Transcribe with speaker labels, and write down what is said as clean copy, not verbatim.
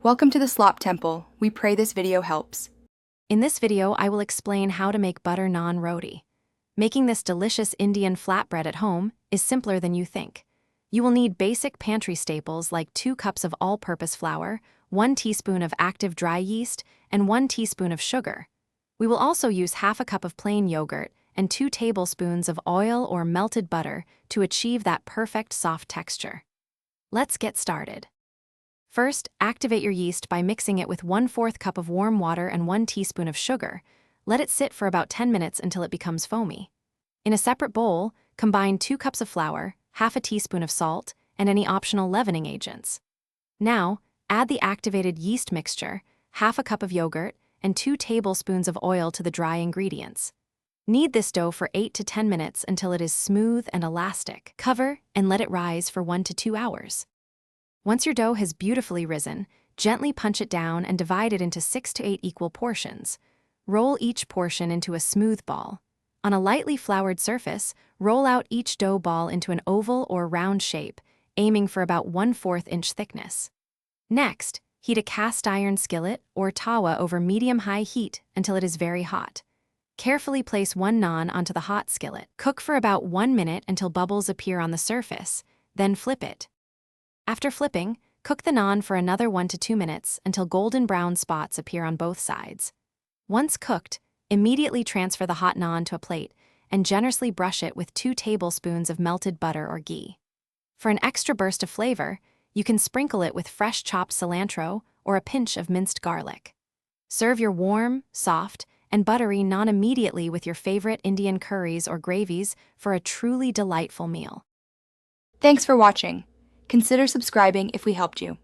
Speaker 1: Welcome to the Slop Temple. We pray this video helps.
Speaker 2: In this video, I will explain how to make butter naan roti. Making this delicious Indian flatbread at home is simpler than you think. You will need basic pantry staples like 2 cups of all-purpose flour, 1 teaspoon of active dry yeast, and 1 teaspoon of sugar. We will also use half a cup of plain yogurt and 2 tablespoons of oil or melted butter to achieve that perfect soft texture. Let's get started. First, activate your yeast by mixing it with 1/4 cup of warm water and 1 teaspoon of sugar. Let it sit for about 10 minutes until it becomes foamy. In a separate bowl, combine 2 cups of flour, half a teaspoon of salt, and any optional leavening agents. Now, add the activated yeast mixture, half a cup of yogurt, and 2 tablespoons of oil to the dry ingredients. Knead this dough for 8 to 10 minutes until it is smooth and elastic. Cover and let it rise for 1 to 2 hours. Once your dough has beautifully risen, gently punch it down and divide it into 6 to 8 equal portions. Roll each portion into a smooth ball. On a lightly floured surface, roll out each dough ball into an oval or round shape, aiming for about 1/4 inch thickness. Next, heat a cast iron skillet or tawa over medium-high heat until it is very hot. Carefully place 1 naan onto the hot skillet. Cook for about 1 minute until bubbles appear on the surface, then flip it. After flipping, cook the naan for another 1 to 2 minutes until golden brown spots appear on both sides. Once cooked, immediately transfer the hot naan to a plate and generously brush it with 2 tablespoons of melted butter or ghee. For an extra burst of flavor, you can sprinkle it with fresh chopped cilantro or a pinch of minced garlic. Serve your warm, soft, and buttery naan immediately with your favorite Indian curries or gravies for a truly delightful meal.
Speaker 1: Thanks for watching. Consider subscribing if we helped you.